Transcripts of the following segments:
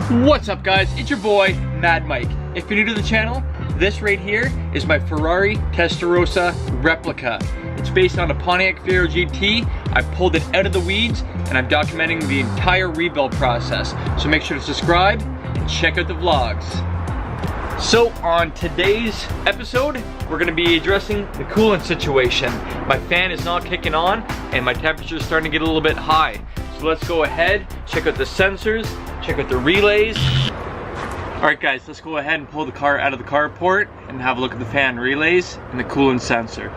What's up guys, it's your boy, Mad Mike. If you're new to the channel, this right here is my Ferrari Testarossa replica. It's based on a Pontiac Fiero GT. I pulled it out of the weeds and I'm documenting the entire rebuild process. So make sure to subscribe and check out the vlogs. So on today's episode, we're gonna be addressing the coolant situation. My fan is not kicking on and my temperature is starting to get a little bit high. So let's go ahead, check out the sensors, check out the relays. All right guys, let's go ahead and pull the car out of the carport and have a look at the fan relays and the coolant sensor.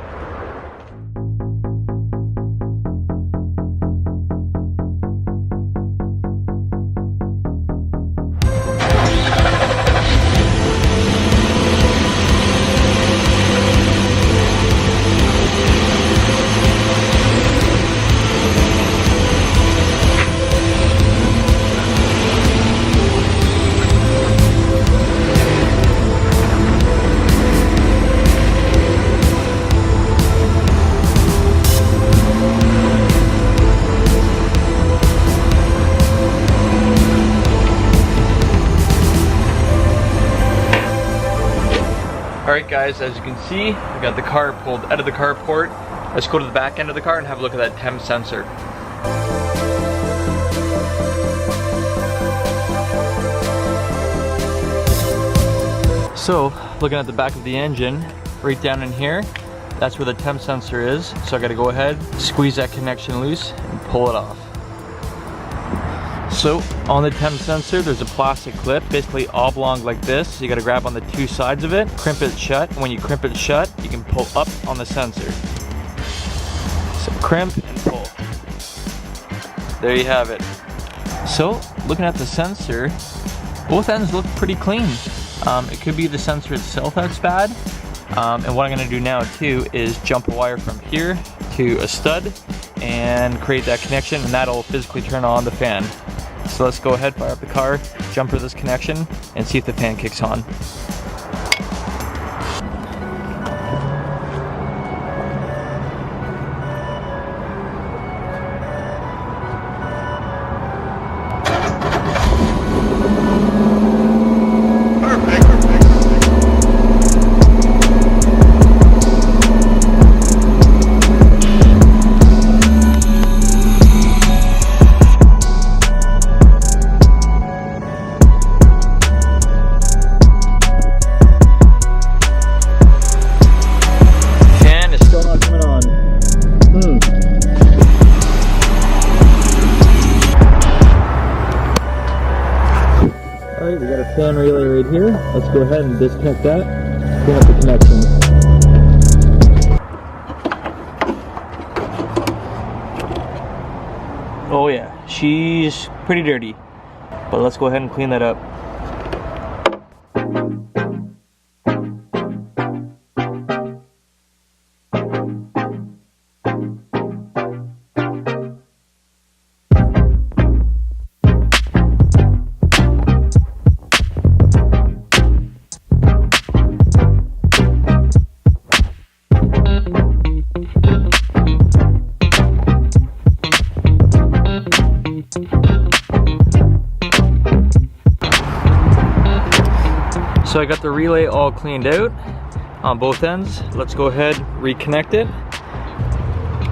Alright guys, as you can see, we got the car pulled out of the carport. Let's go to the back end of the car and have a look at that temp sensor. So, looking at the back of the engine, right down in here, that's where the temp sensor is. So I gotta go ahead, squeeze that connection loose, and pull it off. So on the temp sensor, there's a plastic clip, basically oblong like this. So you gotta grab on the two sides of it, crimp it shut. And when you crimp it shut, you can pull up on the sensor. So crimp and pull. There you have it. So looking at the sensor, both ends look pretty clean. It could be the sensor itself that's bad. And what I'm gonna do now too is jump a wire from here to a stud and create that connection, and that'll physically turn on the fan. So let's go ahead, fire up the car, jumper this connection, and see if the fan kicks on. Alright, we got a fan relay right here. Let's go ahead and disconnect that, clean up the connections. Oh yeah, she's pretty dirty, but let's go ahead and clean that up. So I got the relay all cleaned out on both ends. Let's go ahead, reconnect it.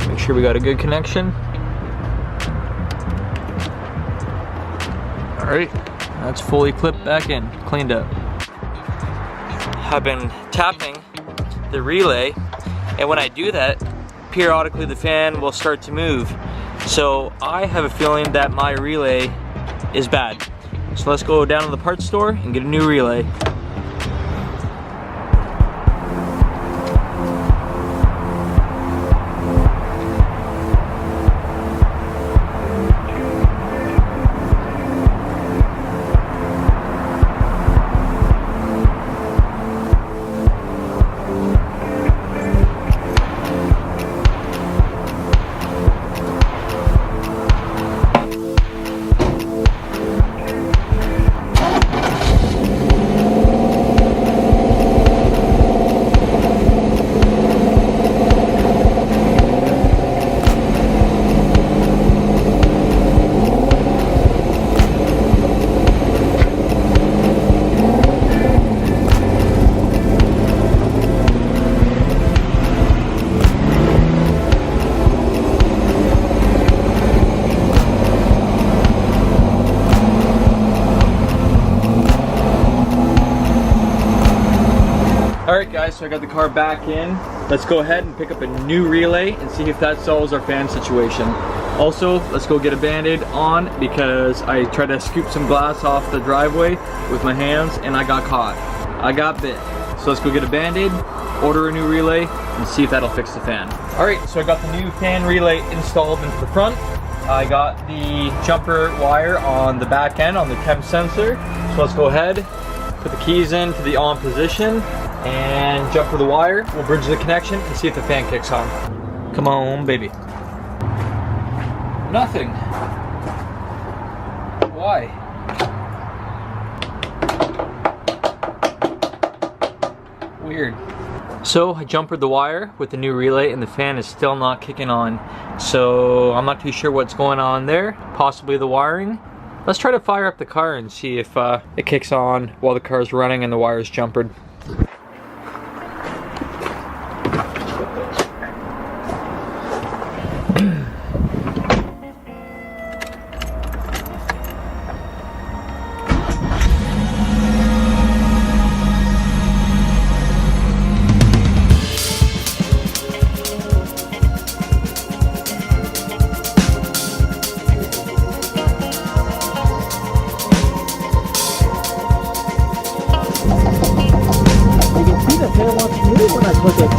Make sure we got a good connection. All right, that's fully clipped back in, cleaned up. I've been tapping the relay, and when I do that, periodically the fan will start to move. So I have a feeling that my relay is bad. So let's go down to the parts store and get a new relay. so I got the car back in. Let's go ahead and pick up a new relay and see if that solves our fan situation. Also, let's go get a Band-Aid on because I tried to scoop some glass off the driveway with my hands and I got caught. I got bit. So let's go get a Band-Aid, order a new relay, and see if that'll fix the fan. All right, so I got the new fan relay installed into the front. I got the jumper wire on the back end on the temp sensor. So let's go ahead, put the keys in to the on position, and jump for the wire. We'll bridge the connection and see if the fan kicks on. Come on, baby. Nothing. Why? Weird. So I jumpered the wire with the new relay and the fan is still not kicking on. So I'm not too sure what's going on there. Possibly the wiring. Let's try to fire up the car and see if it kicks on while the car is running and the wire is jumpered. When I click it.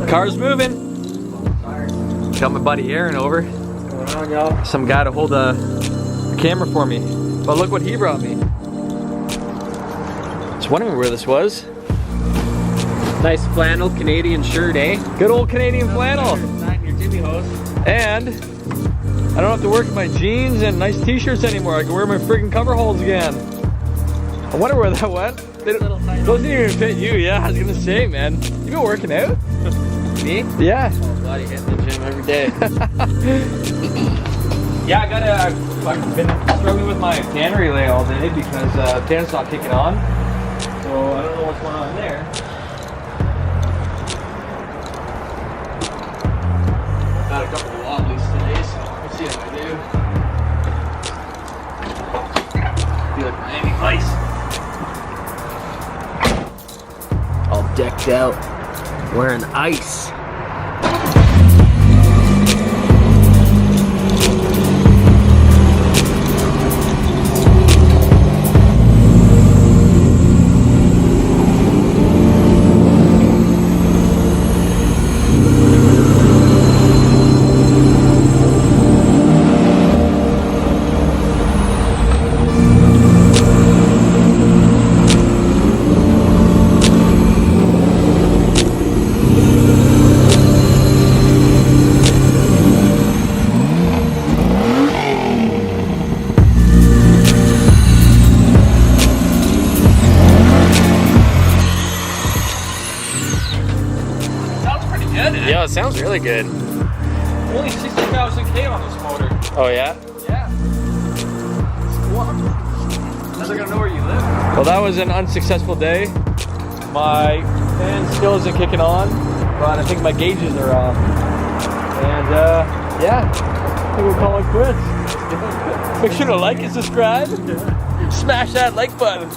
Car's moving. Got my buddy Aaron over. What's going on, y'all? Some guy to hold a camera for me. But look what he brought me. Just wondering where this was. Nice flannel Canadian shirt, eh? Good old Canadian flannel. Not your Timmy hose. And I don't have to work in my jeans and nice t-shirts anymore. I can wear my friggin' cover holes again. I wonder where that went. Those didn't even fit you. Yeah, I was gonna say, man. You been working out? Me? Yeah. Oh, bloody hitting the gym every day. Yeah, I've been struggling with my fan relay all day because the fan's not kicking on. So I don't know what's going on there. Got a couple of wobblies today, so we'll see how I do. Feel like Miami Vice. All decked out, wearing ice. Yeah, it sounds really good. Only 60,000 K on this motor. Oh yeah? Yeah. How's I gonna know where you live? Well, that was an unsuccessful day. My fan still isn't kicking on, but I think my gauges are off. And yeah, I think we'll call it quits. Make sure to like and subscribe. Smash that like button.